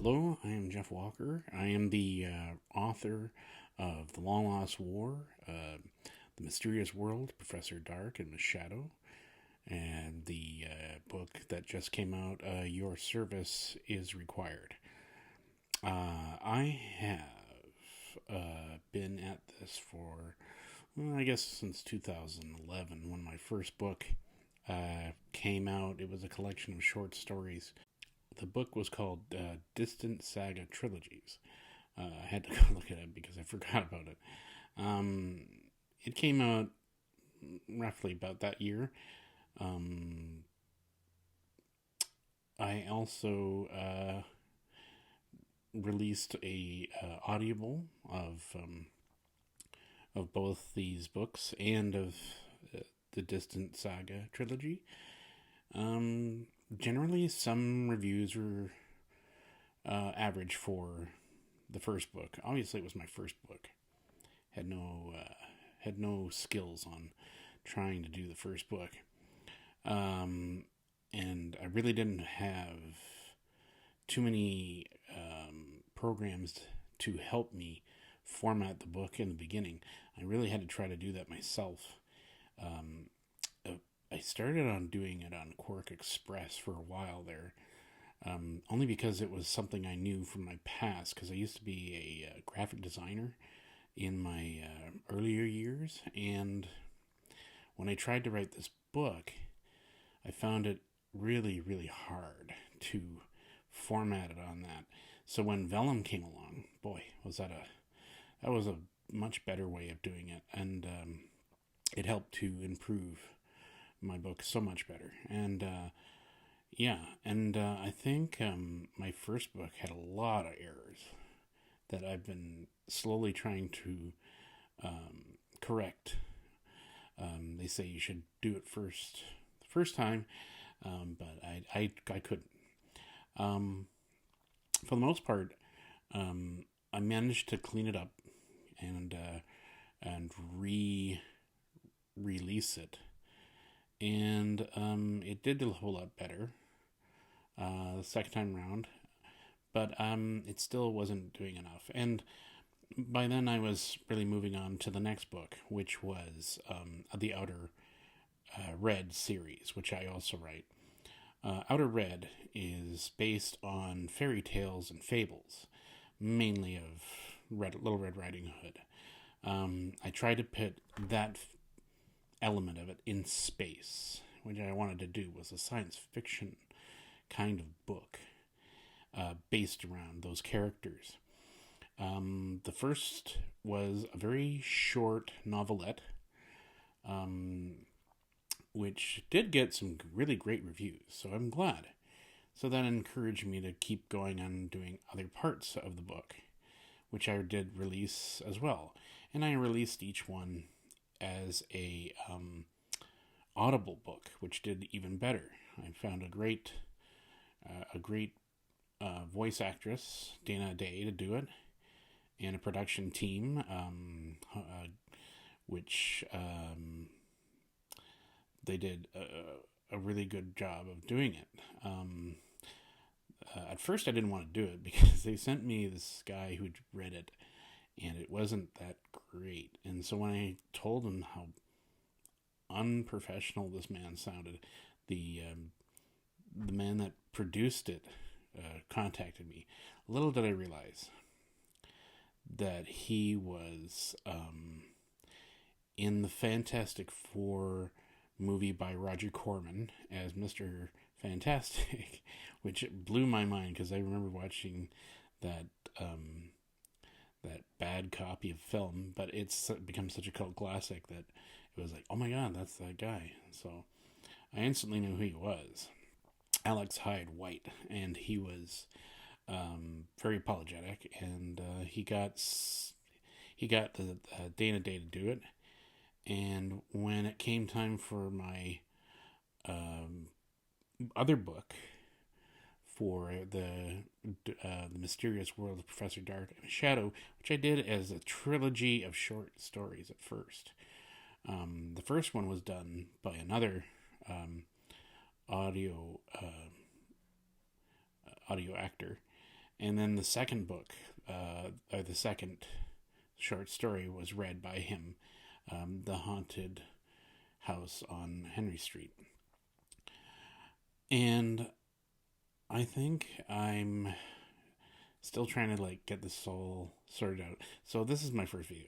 Hello, I am Jeff Walker. I am the author of The Long Lost War, The Mysterious World, Professor Dark and Miss Shadow, and the book that just came out, Your Service is Required. I have been at this for, well, I guess, since 2011 when my first book came out. It was a collection of short stories. The book was called Distant Saga Trilogies. I had to go look at it because I forgot about it. Um, it came out roughly about that year. Um, I also released a audible of both these books and of the Distant Saga trilogy. Um, Generally, some reviews were average for the first book. Obviously, it was my first book. Had no skills on trying to do the first book, um, and I really didn't have too many programs to help me format the book in the beginning. I really had to try to do that myself. Um, I started on doing it on Quark Express for a while there, only because it was something I knew from my past, because I used to be a graphic designer in my earlier years, and when I tried to write this book, I found it really, really hard to format it on that. So when Vellum came along, boy, that was a much better way of doing it, and it helped to improve my book so much better. And I think my first book had a lot of errors that I've been slowly trying to correct. They say you should do it the first time, but I couldn't. Um, for the most part, I managed to clean it up and release it, and it did a whole lot better the second time round, but it still wasn't doing enough. And by then, I was really moving on to the next book, which was the Outer Red series, which I also write. Outer Red is based on fairy tales and fables, mainly of Little Red Riding Hood. I tried to put that element of it in space, which I wanted to do was a science fiction kind of book based around those characters. The first was a very short novelette, um, which did get some really great reviews, so I'm glad. So that encouraged me to keep going on doing other parts of the book, which I did release as well. And I released each one as a Audible book, which did even better. I found a great voice actress, Dana Day, to do it, and a production team, which they did a really good job of doing it. At first, I didn't want to do it because they sent me this guy who'd read it, and it wasn't that great. And so when I told him how unprofessional this man sounded, the man that produced it contacted me. Little did I realize that he was in the Fantastic Four movie by Roger Corman as Mr. Fantastic, which blew my mind because I remember watching that that bad copy of film, but it's become such a cult classic that it was like, oh my god, that's that guy. So I instantly knew who he was. Alex Hyde White, and he was very apologetic, and he got the Dana Day to do it. And when it came time for my other book for the Mysterious World of Professor Dark and Shadow, which I did as a trilogy of short stories at first. The first one was done by another audio audio actor, And then the second book, or the second short story, was read by him, The Haunted House on Henry Street. And I think I'm still trying to get this all sorted out. So this is my first video,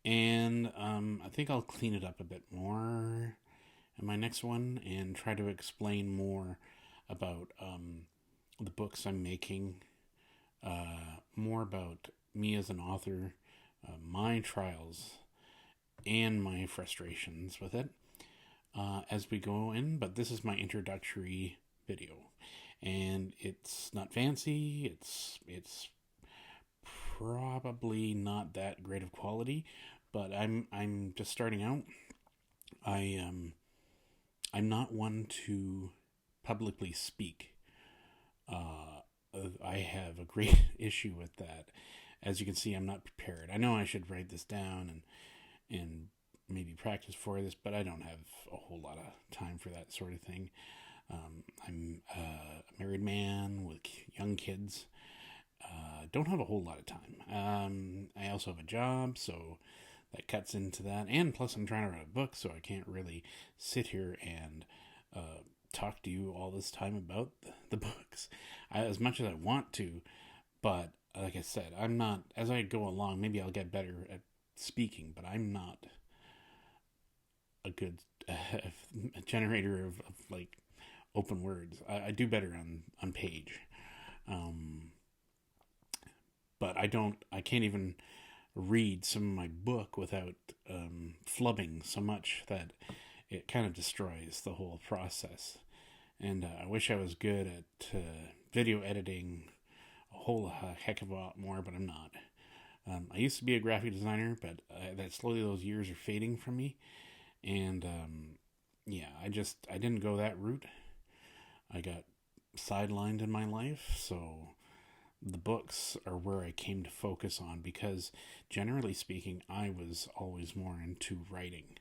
and I think I'll clean it up a bit more in my next one and try to explain more about the books I'm making, more about me as an author, my trials, and my frustrations with it as we go in. But this is my introductory video, and it's not fancy. It's probably not that great of quality, but I'm just starting out. I'm not one to publicly speak. I have a great issue with that. As you can see, I'm not prepared. I know I should write this down and maybe practice for this, but I don't have a whole lot of time for that sort of thing. I'm a married man with young kids. Don't have a whole lot of time. I also have a job, so that cuts into that. And plus, I'm trying to write a book, so I can't really sit here and talk to you all this time about the books as much as I want to. But like I said, I'm not, as I go along, maybe I'll get better at speaking, but I'm not a good generator of open words. I do better on page. But I can't even read some of my book without flubbing so much that it kind of destroys the whole process. And I wish I was good at video editing a whole heck of a lot more, but I'm not. I used to be a graphic designer, but that slowly those years are fading from me. And yeah, I didn't go that route. I got sidelined in my life, so the books are where I came to focus on, because generally speaking, I was always more into writing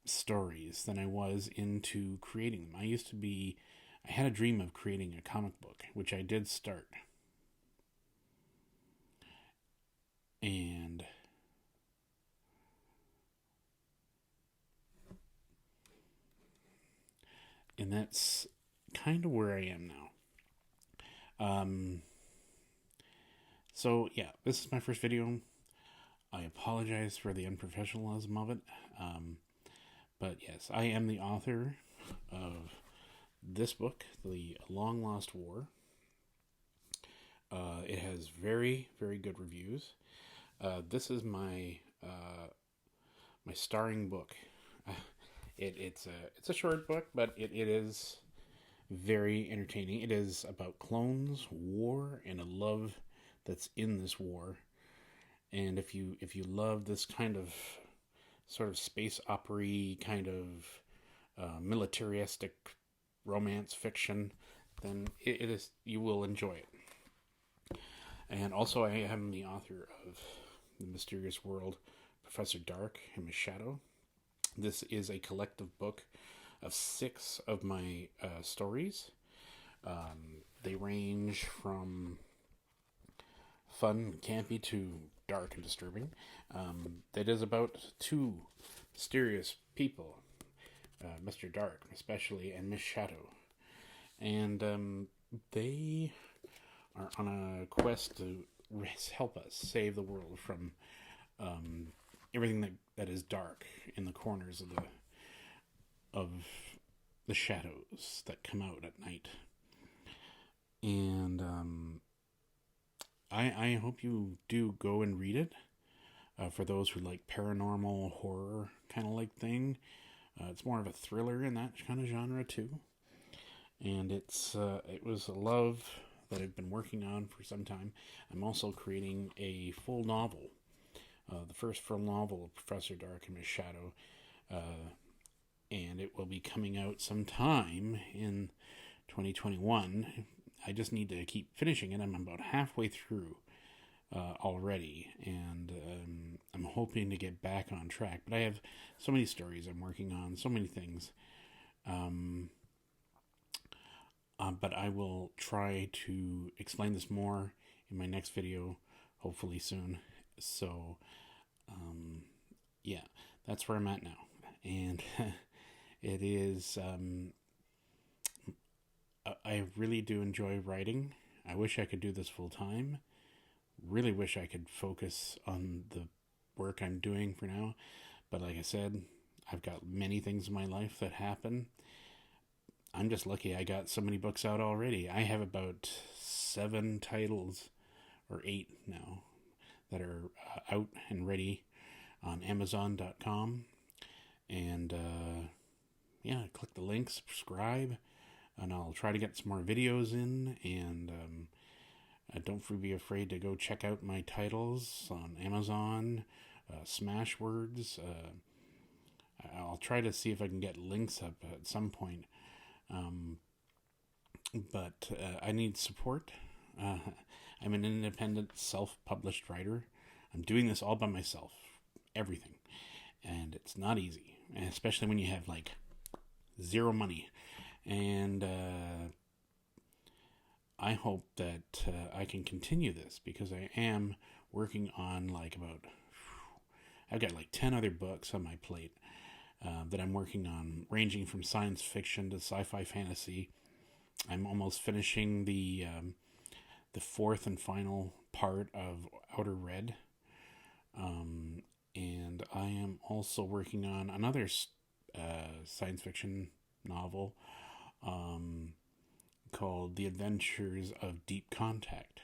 stories than I was into creating them. I had a dream of creating a comic book, which I did start. And that's kind of where I am now. So yeah, this is my first video. I apologize for the unprofessionalism of it. But yes, I am the author of this book, The Long Lost War. It has very, very good reviews. This is my starring book. It's a short book, but it is very entertaining. It is about clones, war, and a love that's in this war. And if you love this kind of sort of space opera kind of militaristic romance fiction, then you will enjoy it. And also, I am the author of The Mysterious World, Professor Dark and Miss Shadow. This is a collective book of 6 of my stories. They range from fun, campy, to dark and disturbing. It is about 2 mysterious people, Mr. Dark especially, and Miss Shadow. And they are on a quest to help us save the world from everything that is dark in the corners of the shadows that come out at night. And I hope you do go and read it. For those who like paranormal horror kind of thing, it's more of a thriller in that kind of genre too. And it was a love that I've been working on for some time. I'm also creating a full novel, the first full novel of Professor Dark and Miss Shadow, and it will be coming out sometime in 2021. I just need to keep finishing it. I'm about halfway through already, and I'm hoping to get back on track. But I have so many stories I'm working on, so many things. But I will try to explain this more in my next video, hopefully soon. So, yeah, that's where I'm at now. And it is, I really do enjoy writing. I wish I could do this full time. Really wish I could focus on the work I'm doing for now. But like I said, I've got many things in my life that happen. I'm just lucky I got so many books out already. I have about 7 titles, or 8 now, that are out and ready on Amazon.com. And yeah, click the link, subscribe, and I'll try to get some more videos in. And don't be afraid to go check out my titles on Amazon, Smashwords. I'll try to see if I can get links up at some point. But I need support. I'm an independent, self-published writer. I'm doing this all by myself, everything, and it's not easy, especially when you have like zero money. And I hope that I can continue this, because I am working on I've got like 10 other books on my plate that I'm working on, ranging from science fiction to sci-fi fantasy. I'm almost finishing the 4th and final part of Outer Red. And I am also working on another science fiction novel called The Adventures of Deep Contact,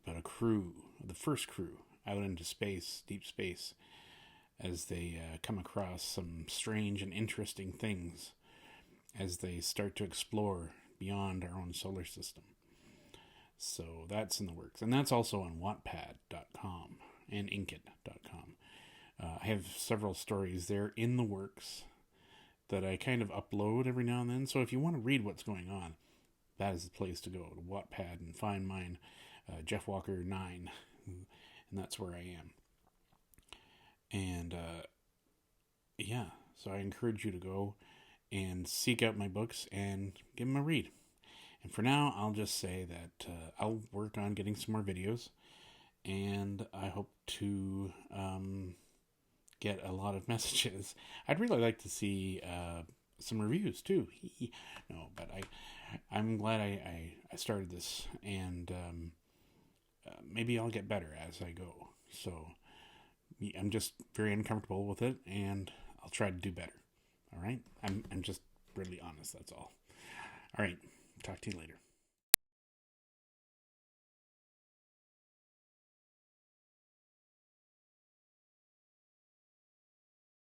about a crew, the first crew, out into space, deep space, as they come across some strange and interesting things as they start to explore beyond our own solar system. So that's in the works. And that's also on Wattpad.com and Inkitt.com. I have several stories there in the works that I kind of upload every now and then. So if you want to read what's going on, that is the place to go, to Wattpad, and find mine, Jeff Walker 9. And that's where I am. And yeah, so I encourage you to go and seek out my books and give them a read. And for now, I'll just say that I'll work on getting some more videos, and I hope to get a lot of messages. I'd really like to see some reviews too. No, but I'm glad I started this, and maybe I'll get better as I go. So I'm just very uncomfortable with it, and I'll try to do better. All right? I'm just really honest, that's all. All right. Talk to you later.